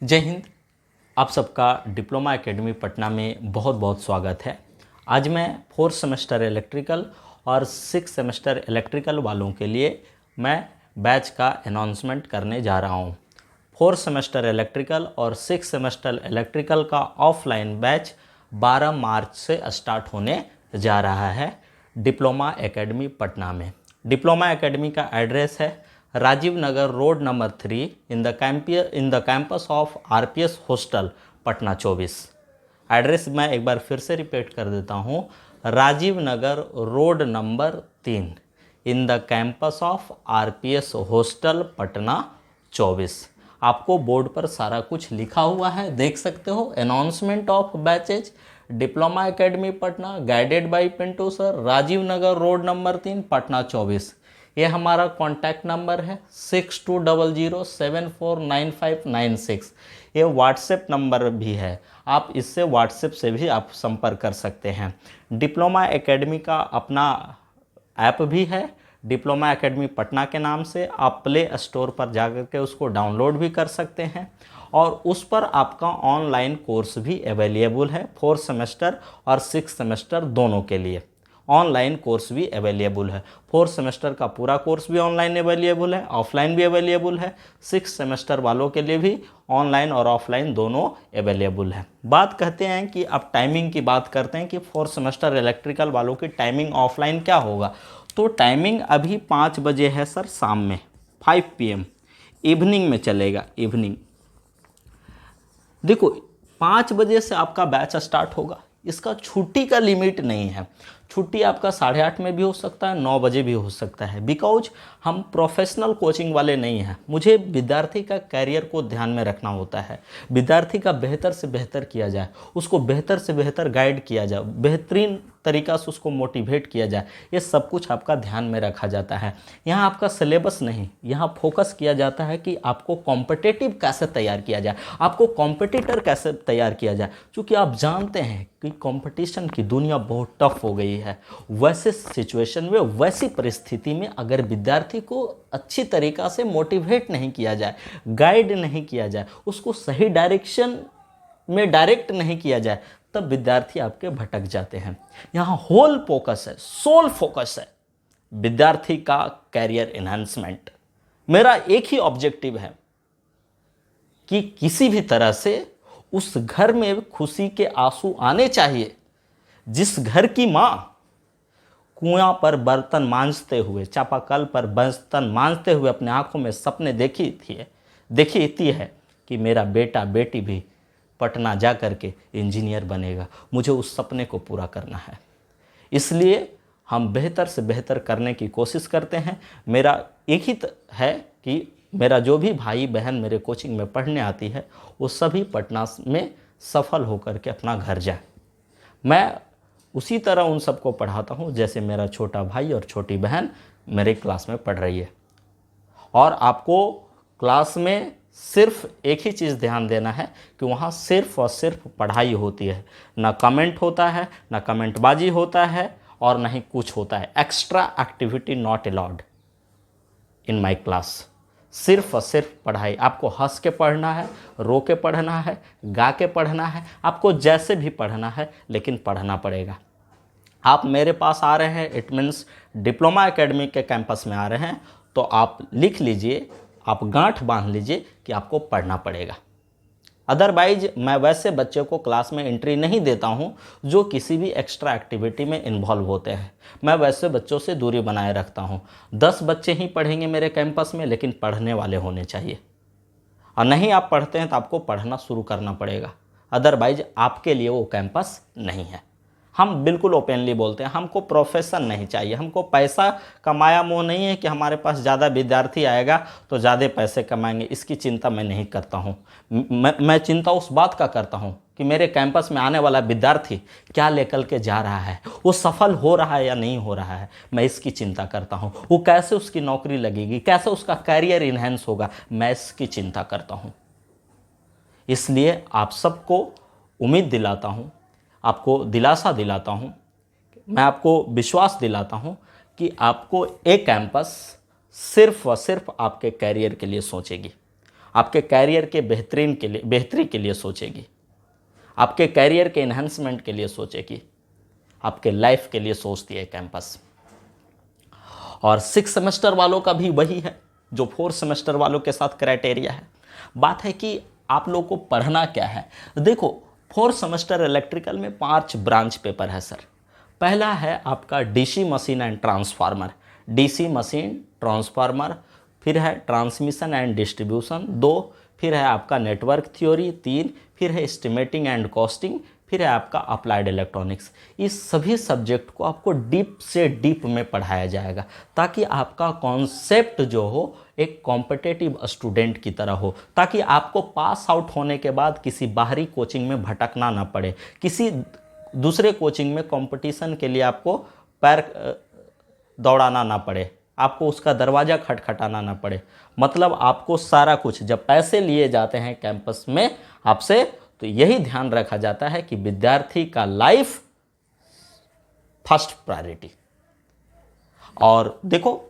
जय हिंद। आप सबका डिप्लोमा एकेडमी पटना में बहुत बहुत स्वागत है। आज मैं 4th सेमेस्टर इलेक्ट्रिकल और 6th सेमेस्टर इलेक्ट्रिकल वालों के लिए मैं बैच का अनाउंसमेंट करने जा रहा हूं। 4th सेमेस्टर इलेक्ट्रिकल और 6th सेमेस्टर इलेक्ट्रिकल का ऑफलाइन बैच 12 मार्च से स्टार्ट होने जा रहा है डिप्लोमा एकेडमी पटना में। डिप्लोमा एकेडमी का एड्रेस है Rajiv Nagar road number 3 in the campus of RPS hostel Patna 24। Address मैं एक बार फिर से रिपीट कर देता हूँ, Rajiv Nagar road number 3 in the campus of RPS hostel Patna 24। आपको बोर्ड पर सारा कुछ लिखा हुआ है, देख सकते हो। Announcement of batches diploma academy Patna guided by Pintu sir, Rajiv Nagar road number 3 Patna 24। ये हमारा कॉन्टैक्ट नंबर है 6200749596। ये व्हाट्सएप नंबर भी है, आप इससे व्हाट्सएप से भी आप संपर्क कर सकते हैं। डिप्लोमा एकेडमी का अपना ऐप भी है, डिप्लोमा एकेडमी पटना के नाम से। आप प्ले स्टोर पर जाकर के उसको डाउनलोड भी कर सकते हैं और उस पर आपका ऑनलाइन कोर्स भी अवेलेबल है। 4th सेमेस्टर और 6th सेमेस्टर दोनों के लिए ऑनलाइन कोर्स भी अवेलेबल है। 4th सेमेस्टर का पूरा कोर्स भी ऑनलाइन अवेलेबल है, ऑफलाइन भी अवेलेबल है। 6th सेमेस्टर वालों के लिए भी ऑनलाइन और ऑफलाइन दोनों अवेलेबल है। बात कहते हैं कि अब टाइमिंग की बात करते हैं कि 4th सेमेस्टर इलेक्ट्रिकल वालों की टाइमिंग ऑफलाइन क्या होगा। तो टाइमिंग अभी 5 बजे है सर, शाम में 5 PM इवनिंग में चलेगा। इवनिंग देखो 5 बजे से आपका बैच स्टार्ट होगा। इसका छुट्टी का लिमिट नहीं है, छुट्टी आपका 8:30 में भी हो सकता है, 9 बजे भी हो सकता है। बिकॉज हम प्रोफेशनल कोचिंग वाले नहीं हैं, मुझे विद्यार्थी का कैरियर को ध्यान में रखना होता है। विद्यार्थी का बेहतर से बेहतर किया जाए, उसको बेहतर से बेहतर गाइड किया जाए, बेहतरीन तरीका से उसको मोटिवेट किया जाए, ये सब कुछ आपका ध्यान में रखा जाता है। यहाँ आपका सिलेबस नहीं, यहाँ फोकस किया जाता है कि आपको कॉम्पिटिटिव कैसे तैयार किया जाए, आपको कॉम्पिटिटर कैसे तैयार किया जाए। क्योंकि आप जानते हैं कि कंपटीशन की दुनिया बहुत टफ हो गई है। वैसे सिचुएशन में, वैसी परिस्थिति में अगर विद्यार्थी को अच्छी तरीक़ा से मोटिवेट नहीं किया जाए, गाइड नहीं किया जाए, उसको सही डायरेक्शन में डायरेक्ट नहीं किया जाए, तब विद्यार्थी आपके भटक जाते हैं। यहाँ होल फोकस है, सोल फोकस है विद्यार्थी का कैरियर एनहांसमेंट। मेरा एक ही ऑब्जेक्टिव है कि किसी भी तरह से उस घर में खुशी के आंसू आने चाहिए। जिस घर की माँ कुआं पर बर्तन मांजते हुए, चापाकल पर बर्तन मांजते हुए अपने आंखों में सपने देखी है कि मेरा बेटा बेटी भी पटना जा कर के इंजीनियर बनेगा, मुझे उस सपने को पूरा करना है। इसलिए हम बेहतर से बेहतर करने की कोशिश करते हैं। मेरा एक ही है कि मेरा जो भी भाई बहन मेरे कोचिंग में पढ़ने आती है, वो सभी पटना में सफल होकर के अपना घर जाए। मैं उसी तरह उन सबको पढ़ाता हूँ जैसे मेरा छोटा भाई और छोटी बहन मेरे क्लास में पढ़ रही है। और आपको क्लास में सिर्फ एक ही चीज़ ध्यान देना है कि वहाँ सिर्फ और सिर्फ पढ़ाई होती है, ना कमेंट होता है, ना कमेंटबाजी होता है, और ना ही कुछ होता है। Extra activity not allowed in my class. सिर्फ और सिर्फ पढ़ाई। आपको हंस के पढ़ना है, रो के पढ़ना है, गा के पढ़ना है, आपको जैसे भी पढ़ना है, लेकिन पढ़ना पड़ेगा। आप मेरे पास आ रहे हैं, इट मीन्स डिप्लोमा एकेडमी के कैंपस में आ रहे हैं, तो आप लिख लीजिए, आप गांठ बांध लीजिए कि आपको पढ़ना पड़ेगा। अदरवाइज मैं वैसे बच्चे को क्लास में एंट्री नहीं देता हूं जो किसी भी एक्स्ट्रा एक्टिविटी में इन्वॉल्व होते हैं। मैं वैसे बच्चों से दूरी बनाए रखता हूं। 10 बच्चे ही पढ़ेंगे मेरे कैंपस में, लेकिन पढ़ने वाले होने चाहिए। और नहीं आप पढ़ते हैं तो आपको पढ़ना शुरू करना पड़ेगा, अदरवाइज आपके लिए वो कैंपस नहीं है। हम बिल्कुल ओपनली बोलते हैं, हमको प्रोफेशन नहीं चाहिए, हमको पैसा का माया मोह नहीं है कि हमारे पास ज़्यादा विद्यार्थी आएगा तो ज़्यादा पैसे कमाएंगे। इसकी चिंता मैं नहीं करता हूँ। मैं चिंता उस बात का करता हूँ कि मेरे कैंपस में आने वाला विद्यार्थी क्या लेकर के जा रहा है, वो सफल हो रहा है या नहीं हो रहा है, मैं इसकी चिंता करता हूँ। वो कैसे उसकी नौकरी लगेगी, कैसे उसका कैरियर इन्हेंस होगा, मैं इसकी चिंता करता हूँ। इसलिए आप सबको उम्मीद दिलाता हूँ, आपको दिलासा दिलाता हूँ, मैं आपको विश्वास दिलाता हूँ कि आपको एक कैंपस सिर्फ और सिर्फ आपके कैरियर के लिए सोचेगी। आपके कैरियर के बेहतरी के लिए सोचेगी, आपके कैरियर के एनहांसमेंट के लिए सोचेगी, आपके लाइफ के लिए सोचती है कैंपस। और 6 सेमेस्टर वालों का भी वही है जो 4 सेमेस्टर वालों के साथ क्राइटेरिया है। बात है कि आप लोग को पढ़ना क्या है। देखो 4 सेमेस्टर इलेक्ट्रिकल में 5 ब्रांच पेपर है सर। पहला है आपका DC machine and transformer, DC machine transformer, फिर है ट्रांसमिशन एंड डिस्ट्रीब्यूशन 2, फिर है आपका नेटवर्क थ्योरी 3, फिर है एस्टिमेटिंग एंड कॉस्टिंग, फिर है आपका अप्लाइड इलेक्ट्रॉनिक्स। इस सभी सब्जेक्ट को आपको डीप से डीप में पढ़ाया जाएगा ताकि आपका कॉन्सेप्ट जो हो एक कॉम्पिटिटिव स्टूडेंट की तरह हो, ताकि आपको पास आउट होने के बाद किसी बाहरी कोचिंग में भटकना ना पड़े, किसी दूसरे कोचिंग में कंपटीशन के लिए आपको पैर दौड़ाना ना पड़े, आपको उसका दरवाज़ा खटखटाना ना पड़े। मतलब आपको सारा कुछ जब पैसे लिए जाते हैं कैंपस में आपसे, तो यही ध्यान रखा जाता है कि विद्यार्थी का लाइफ फर्स्ट प्रायोरिटी। और देखो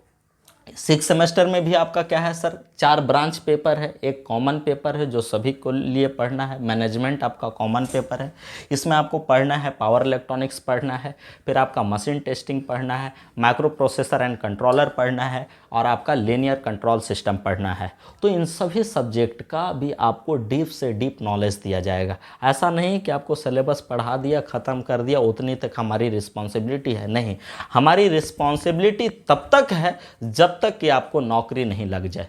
6 सेमेस्टर में भी आपका क्या है सर, 4 ब्रांच पेपर है, एक कॉमन पेपर है जो सभी को लिए पढ़ना है, मैनेजमेंट आपका कॉमन पेपर है। इसमें आपको पढ़ना है पावर इलेक्ट्रॉनिक्स पढ़ना है, फिर आपका मशीन टेस्टिंग पढ़ना है, माइक्रो प्रोसेसर एंड कंट्रोलर पढ़ना है, और आपका लीनियर कंट्रोल सिस्टम पढ़ना है। तो इन सभी सब्जेक्ट का भी आपको डीप से डीप नॉलेज दिया जाएगा। ऐसा नहीं कि आपको सिलेबस पढ़ा दिया, ख़त्म कर दिया, उतनी तक हमारी रिस्पॉन्सिबिलिटी है। नहीं, हमारी रिस्पॉन्सिबिलिटी तब तक है जब तक कि आपको नौकरी नहीं लग जाए।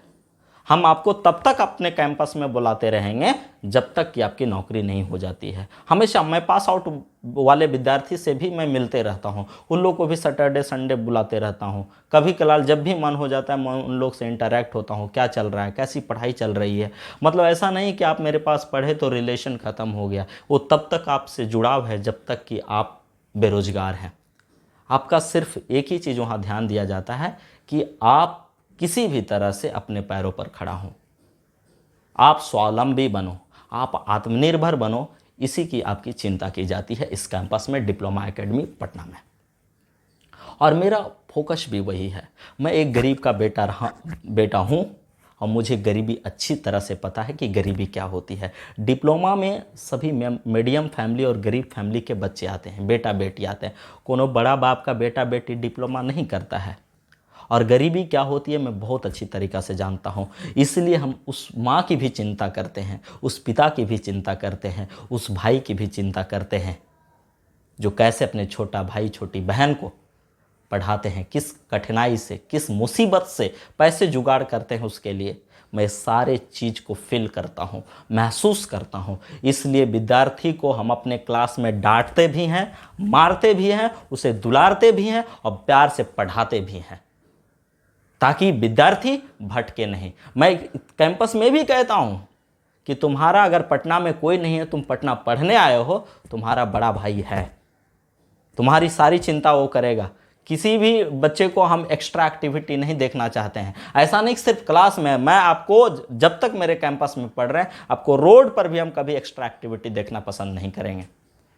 हम आपको तब तक अपने कैंपस में बुलाते रहेंगे जब तक कि आपकी नौकरी नहीं हो जाती है। हमेशा मैं पास आउट वाले विद्यार्थी से भी मैं मिलते रहता हूँ, उन लोग को भी सैटरडे संडे बुलाते रहता हूँ। कभी कभार जब भी मन हो जाता है मैं उन लोग से इंटरेक्ट होता हूँ, क्या चल रहा है, कैसी पढ़ाई चल रही है। मतलब ऐसा नहीं कि आप मेरे पास पढ़े तो रिलेशन ख़त्म हो गया, वो तब तक आपसे जुड़ाव है जब तक कि आप बेरोजगार हैं। आपका सिर्फ एक ही चीज़ वहाँ ध्यान दिया जाता है कि आप किसी भी तरह से अपने पैरों पर खड़ा हो, आप स्वावलंबी बनो, आप आत्मनिर्भर बनो, इसी की आपकी चिंता की जाती है इस कैंपस में, डिप्लोमा एकेडमी पटना में। और मेरा फोकस भी वही है। मैं एक गरीब का बेटा हूँ और मुझे गरीबी अच्छी तरह से पता है कि गरीबी क्या होती है। डिप्लोमा में सभी मीडियम फैमिली और गरीब फैमिली के बच्चे आते हैं, बेटा बेटी आते हैं। कोनो बड़ा बाप का बेटा बेटी डिप्लोमा नहीं करता है। और गरीबी क्या होती है मैं बहुत अच्छी तरीक़ा से जानता हूँ। इसलिए हम उस माँ की भी चिंता करते हैं, उस पिता की भी चिंता करते हैं, उस भाई की भी चिंता करते हैं जो कैसे अपने छोटा भाई छोटी बहन को पढ़ाते हैं, किस कठिनाई से, किस मुसीबत से पैसे जुगाड़ करते हैं उसके लिए। मैं सारे चीज़ को फील करता हूँ, महसूस करता हूँ। इसलिए विद्यार्थी को हम अपने क्लास में डांटते भी हैं, मारते भी हैं, उसे दुलारते भी हैं और प्यार से पढ़ाते भी हैं ताकि विद्यार्थी भटके नहीं। मैं कैंपस में भी कहता हूँ कि तुम्हारा अगर पटना में कोई नहीं है, तुम पटना पढ़ने आए हो, तुम्हारा बड़ा भाई है, तुम्हारी सारी चिंता वो करेगा। किसी भी बच्चे को हम एक्स्ट्रा एक्टिविटी नहीं देखना चाहते हैं। ऐसा नहीं सिर्फ क्लास में, मैं आपको जब तक मेरे कैंपस में पढ़ रहे हैं, आपको रोड पर भी हम कभी एक्स्ट्रा एक्टिविटी देखना पसंद नहीं करेंगे,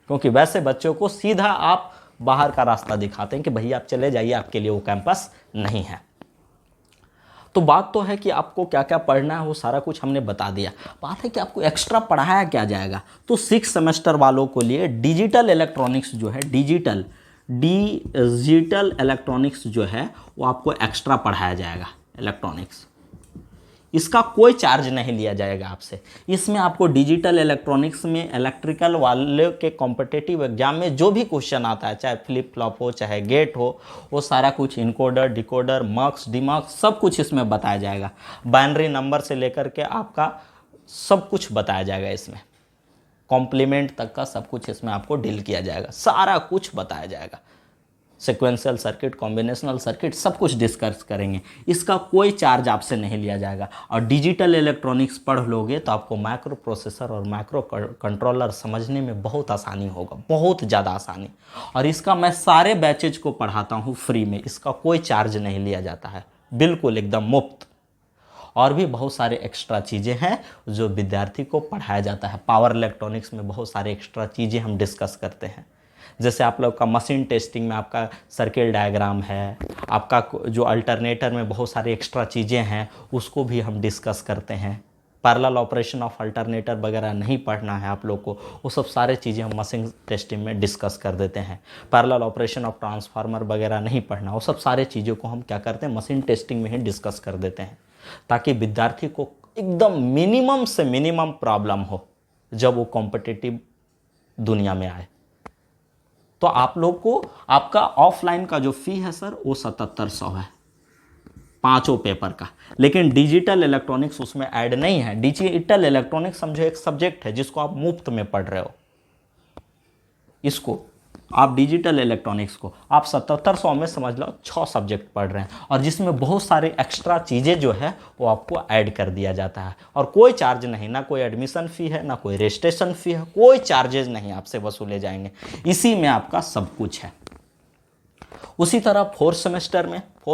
क्योंकि वैसे बच्चों को सीधा आप बाहर का रास्ता दिखाते हैं कि भैया आप चले जाइए, आपके लिए वो कैंपस नहीं है। तो बात तो है कि आपको क्या क्या पढ़ना है वो सारा कुछ हमने बता दिया। बात है कि आपको एक्स्ट्रा पढ़ाया क्या जाएगा। तो 6 सेमेस्टर वालों को लिए डिजिटल इलेक्ट्रॉनिक्स जो है, डिजिटल इलेक्ट्रॉनिक्स जो है वो आपको एक्स्ट्रा पढ़ाया जाएगा। इलेक्ट्रॉनिक्स इसका कोई चार्ज नहीं लिया जाएगा आपसे। इसमें आपको डिजिटल इलेक्ट्रॉनिक्स में इलेक्ट्रिकल वाले के कॉम्पिटिटिव एग्जाम में जो भी क्वेश्चन आता है, चाहे फ्लिप फ्लॉप हो चाहे गेट हो, वो सारा कुछ इनकोडर डिकोडर मक्स डिमक्स सब कुछ इसमें बताया जाएगा। बाइनरी नंबर से लेकर के आपका सब कुछ बताया जाएगा। इसमें कॉम्प्लीमेंट तक का सब कुछ इसमें आपको डील किया जाएगा, सारा कुछ बताया जाएगा। सिक्वेंशियल सर्किट, कॉम्बिनेशनल सर्किट सब कुछ डिस्कस करेंगे। इसका कोई चार्ज आपसे नहीं लिया जाएगा। और डिजिटल इलेक्ट्रॉनिक्स पढ़ लोगे तो आपको माइक्रो प्रोसेसर और माइक्रो कंट्रोलर समझने में बहुत आसानी होगा, बहुत ज़्यादा आसानी। और इसका मैं सारे बैचेज को पढ़ाता हूँ फ्री में, इसका कोई चार्ज नहीं लिया जाता है, बिल्कुल एकदम मुफ्त। और भी बहुत सारे एक्स्ट्रा चीज़ें हैं जो विद्यार्थी को पढ़ाया जाता है। पावर इलेक्ट्रॉनिक्स में बहुत सारे एक्स्ट्रा चीज़ें हम डिस्कस करते हैं। जैसे आप लोग का मशीन टेस्टिंग में आपका सर्किट डायग्राम है, आपका जो अल्टरनेटर में बहुत सारी एक्स्ट्रा चीज़ें हैं उसको भी हम डिस्कस करते हैं। पैरेलल ऑपरेशन ऑफ अल्टरनेटर वगैरह नहीं पढ़ना है आप लोग को, वो सब सारे चीज़ें हम मशीन टेस्टिंग में डिस्कस कर देते हैं। पैरेलल ऑपरेशन ऑफ ट्रांसफार्मर वगैरह नहीं पढ़ना, वो सब सारे चीज़ों को हम क्या करते हैं मशीन टेस्टिंग में ही डिस्कस कर देते हैं, ताकि विद्यार्थी को एकदम मिनिमम से मिनिमम प्रॉब्लम हो जब वो कॉम्पिटिटिव दुनिया में आए। तो आप लोग को आपका ऑफलाइन का जो फ़ी है सर वो 7700 है पांचों पेपर का, लेकिन डिजिटल इलेक्ट्रॉनिक्स उसमें ऐड नहीं है। डिजिटल इलेक्ट्रॉनिक्स समझो एक सब्जेक्ट है जिसको आप मुफ्त में पढ़ रहे हो, इसको आप डिजिटल इलेक्ट्रॉनिक्स को आप 7700 में समझ लो 6 सब्जेक्ट पढ़ रहे हैं, और जिसमें बहुत सारे एक्स्ट्रा चीज़ें जो है वो आपको ऐड कर दिया जाता है, और कोई चार्ज नहीं, ना कोई एडमिशन फ़ी है ना कोई रजिस्ट्रेशन फ़ी है, कोई चार्जेस नहीं आपसे वसूले जाएंगे, इसी में आपका सब कुछ है। उसी तरह फोर्थ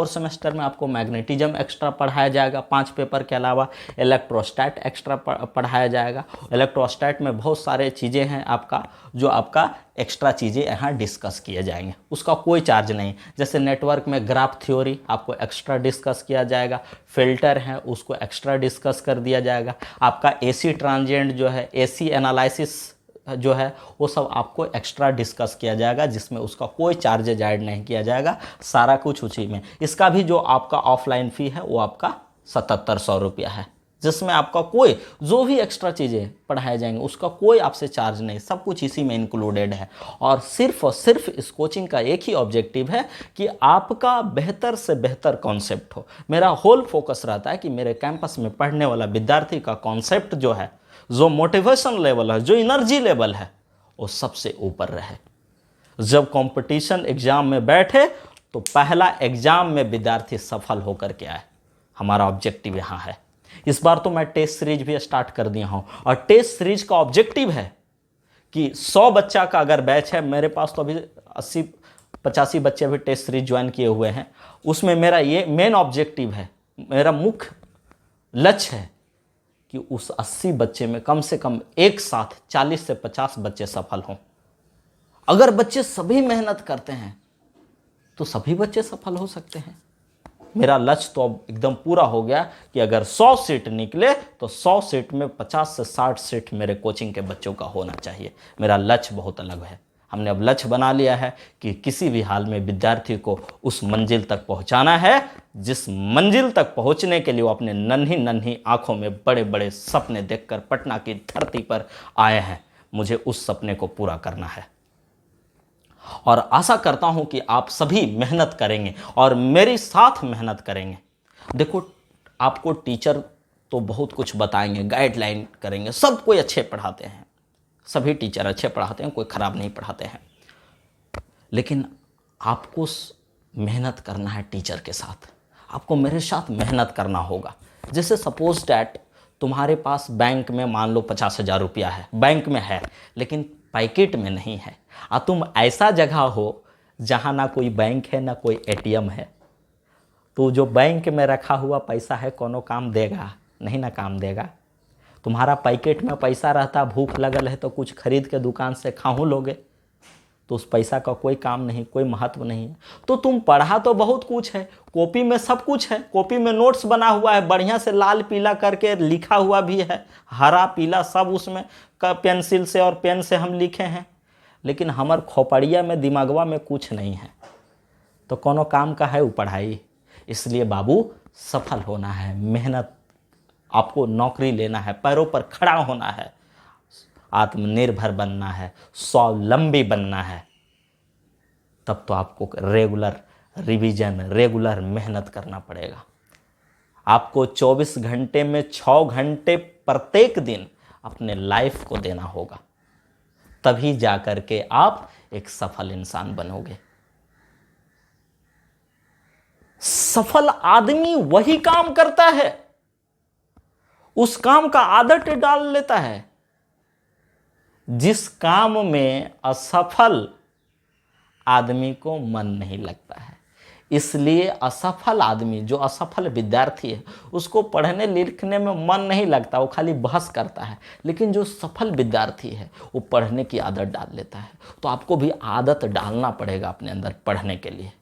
सेमेस्टर में आपको मैग्नेटिज्म एक्स्ट्रा पढ़ाया जाएगा 5 पेपर के अलावा, इलेक्ट्रोस्टैट एक्स्ट्रा पढ़ाया जाएगा। इलेक्ट्रोस्टैट में बहुत सारे चीज़ें हैं आपका, जो आपका एक्स्ट्रा चीज़ें यहाँ डिस्कस किए जाएंगे, उसका कोई चार्ज नहीं। जैसे नेटवर्क में ग्राफ थ्योरी आपको एक्स्ट्रा डिस्कस किया जाएगा, फिल्टर है उसको एक्स्ट्रा डिस्कस कर दिया जाएगा, आपका एसी ट्रांजिएंट जो है, एसी एनालिसिस जो है वो सब आपको एक्स्ट्रा डिस्कस किया जाएगा, जिसमें उसका कोई चार्जेज ऐड नहीं किया जाएगा, सारा कुछ उसी में। इसका भी जो आपका ऑफलाइन फ़ी है वो आपका 7700 रुपया है, जिसमें आपका कोई जो भी एक्स्ट्रा चीज़ें पढ़ाए जाएंगे उसका कोई आपसे चार्ज नहीं, सब कुछ इसी में इंक्लूडेड है। और सिर्फ इस कोचिंग का एक ही ऑब्जेक्टिव है कि आपका बेहतर से बेहतर कॉन्सेप्ट हो। मेरा होल फोकस रहता है कि मेरे कैंपस में पढ़ने वाला विद्यार्थी का कॉन्सेप्ट जो है, जो मोटिवेशन लेवल है, जो एनर्जी लेवल है, वो सबसे ऊपर रहे। जब कंपटीशन एग्जाम में बैठे तो पहला एग्जाम में विद्यार्थी सफल होकर के आए, हमारा ऑब्जेक्टिव यहाँ है। इस बार तो मैं टेस्ट सीरीज भी स्टार्ट कर दिया हूँ, और टेस्ट सीरीज का ऑब्जेक्टिव है कि 100 बच्चा का अगर बैच है, मेरे पास तो अभी 80-85 बच्चे अभी टेस्ट सीरीज ज्वाइन किए हुए हैं, उसमें मेरा ये मेन ऑब्जेक्टिव है, मेरा मुख्य लक्ष्य है कि उस 80 बच्चे में कम से कम एक साथ 40 से 50 बच्चे सफल हों। अगर बच्चे सभी मेहनत करते हैं तो सभी बच्चे सफल हो सकते हैं। मेरा लक्ष्य तो अब एकदम पूरा हो गया कि अगर 100 सीट निकले तो 100 सीट में 50 से 60 सीट मेरे कोचिंग के बच्चों का होना चाहिए। मेरा लक्ष्य बहुत अलग है। हमने अब लक्ष्य बना लिया है कि किसी भी हाल में विद्यार्थी को उस मंजिल तक पहुंचाना है, जिस मंजिल तक पहुंचने के लिए वो अपने नन्ही नन्ही आंखों में बड़े बड़े सपने देखकर पटना की धरती पर आए हैं। मुझे उस सपने को पूरा करना है, और आशा करता हूं कि आप सभी मेहनत करेंगे और मेरे साथ मेहनत करेंगे। देखो, आपको टीचर तो बहुत कुछ बताएंगे, गाइडलाइन करेंगे, सब कोई अच्छे पढ़ाते हैं, सभी टीचर अच्छे पढ़ाते हैं, कोई ख़राब नहीं पढ़ाते हैं, लेकिन आपको मेहनत करना है टीचर के साथ, आपको मेरे साथ मेहनत करना होगा। जैसे सपोज डैट तुम्हारे पास बैंक में मान लो 50,000 रुपया है, बैंक में है लेकिन पैकेट में नहीं है, और तुम ऐसा जगह हो जहाँ ना कोई बैंक है ना कोई एटीएम है, तो जो बैंक में रखा हुआ पैसा है कोनो काम देगा नहीं, ना काम देगा। तुम्हारा पैकेट में पैसा रहता, भूख लगल है तो कुछ खरीद के दुकान से खाऊं लोगे, तो उस पैसा का कोई काम नहीं, कोई महत्व नहीं है। तो तुम पढ़ा तो बहुत कुछ है, कॉपी में सब कुछ है, कॉपी में नोट्स बना हुआ है, बढ़िया से लाल पीला करके लिखा हुआ भी है, हरा पीला सब उसमें का पेंसिल से और पेन से हम लिखे हैं, लेकिन हमार खोपड़िया में दिमागवा में कुछ नहीं है, तो कोनो काम का है वो पढ़ाई। इसलिए बाबू सफल होना है, मेहनत, आपको नौकरी लेना है, पैरों पर खड़ा होना है, आत्मनिर्भर बनना है, स्वावलंबी बनना है, तब तो आपको रेगुलर रिवीजन, रेगुलर मेहनत करना पड़ेगा। आपको 24 घंटे में 6 घंटे प्रत्येक दिन अपने लाइफ को देना होगा, तभी जाकर के आप एक सफल इंसान बनोगे। सफल आदमी वही काम करता है, उस काम का आदत डाल लेता है जिस काम में असफल आदमी को मन नहीं लगता है। इसलिए असफल आदमी, जो असफल विद्यार्थी है, उसको पढ़ने लिखने में मन नहीं लगता, वो खाली बहस करता है। लेकिन जो सफल विद्यार्थी है वो पढ़ने की आदत डाल लेता है। तो आपको भी आदत डालना पड़ेगा अपने अंदर पढ़ने के लिए,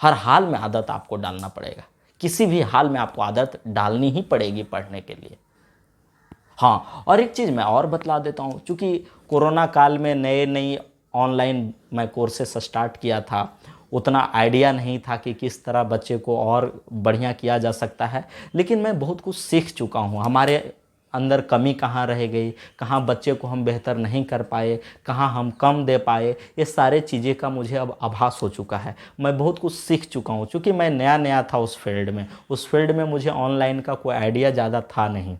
हर हाल में आदत आपको डालना पड़ेगा, किसी भी हाल में आपको आदत डालनी ही पड़ेगी पढ़ने के लिए। हाँ, और एक चीज़ मैं और बतला देता हूँ, चूँकि कोरोना काल में नए नई ऑनलाइन मैं कोर्सेस स्टार्ट किया था, उतना आइडिया नहीं था कि किस तरह बच्चे को और बढ़िया किया जा सकता है, लेकिन मैं बहुत कुछ सीख चुका हूँ। हमारे अंदर कमी कहाँ रह गई, कहाँ बच्चे को हम बेहतर नहीं कर पाए, कहाँ हम कम दे पाए, ये सारे चीज़ें का मुझे अब आभास हो चुका है। मैं बहुत कुछ सीख चुका हूँ, चूँकि मैं नया नया था उस फील्ड में मुझे ऑनलाइन का कोई आइडिया ज़्यादा था नहीं,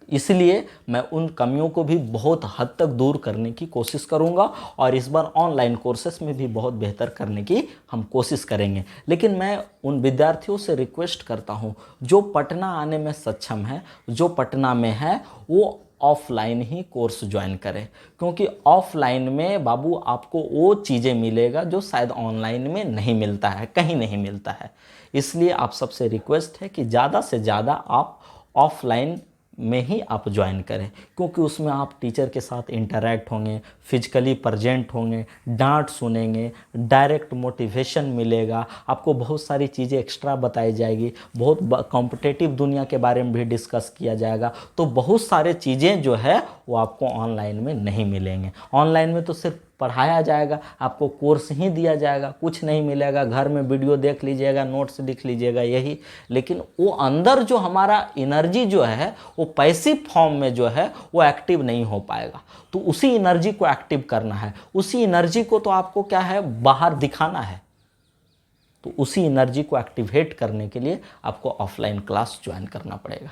इसलिए मैं उन कमियों को भी बहुत हद तक दूर करने की कोशिश करूंगा और इस बार ऑनलाइन कोर्सेस में भी बहुत बेहतर करने की हम कोशिश करेंगे। लेकिन मैं उन विद्यार्थियों से रिक्वेस्ट करता हूं जो पटना आने में सक्षम है, जो पटना में है, वो ऑफलाइन ही कोर्स ज्वाइन करें, क्योंकि ऑफलाइन में बाबू आपको वो चीज़ें मिलेगा जो शायद ऑनलाइन में नहीं मिलता है, कहीं नहीं मिलता है। इसलिए आप सबसे रिक्वेस्ट है कि ज़्यादा से ज़्यादा आप ऑफलाइन में ही आप ज्वाइन करें, क्योंकि उसमें आप टीचर के साथ इंटरैक्ट होंगे, फिजिकली प्रेजेंट होंगे, डांट सुनेंगे, डायरेक्ट मोटिवेशन मिलेगा, आपको बहुत सारी चीज़ें एक्स्ट्रा बताई जाएगी, बहुत कॉम्पिटिटिव दुनिया के बारे में भी डिस्कस किया जाएगा। तो बहुत सारे चीज़ें जो है वो आपको ऑनलाइन में नहीं मिलेंगे। ऑनलाइन में तो सिर्फ पढ़ाया जाएगा, आपको कोर्स ही दिया जाएगा, कुछ नहीं मिलेगा, घर में वीडियो देख लीजिएगा, नोट्स लिख लीजिएगा यही। लेकिन वो अंदर जो हमारा एनर्जी जो है वो पैसिव फॉर्म में जो है वो एक्टिव नहीं हो पाएगा। तो उसी एनर्जी को एक्टिव करना है, उसी एनर्जी को तो आपको क्या है बाहर दिखाना है। तो उसी एनर्जी को एक्टिवेट करने के लिए आपको ऑफलाइन क्लास ज्वाइन करना पड़ेगा।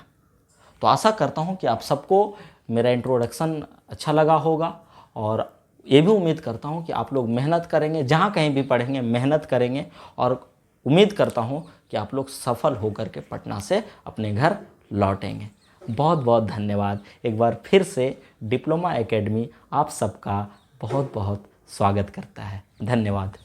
तो आशा करता हूँ कि आप सबको मेरा इंट्रोडक्शन अच्छा लगा होगा, और ये भी उम्मीद करता हूँ कि आप लोग मेहनत करेंगे, जहाँ कहीं भी पढ़ेंगे मेहनत करेंगे, और उम्मीद करता हूँ कि आप लोग सफल होकर के पटना से अपने घर लौटेंगे। बहुत बहुत धन्यवाद। एक बार फिर से डिप्लोमा एकेडमी आप सबका बहुत बहुत स्वागत करता है। धन्यवाद।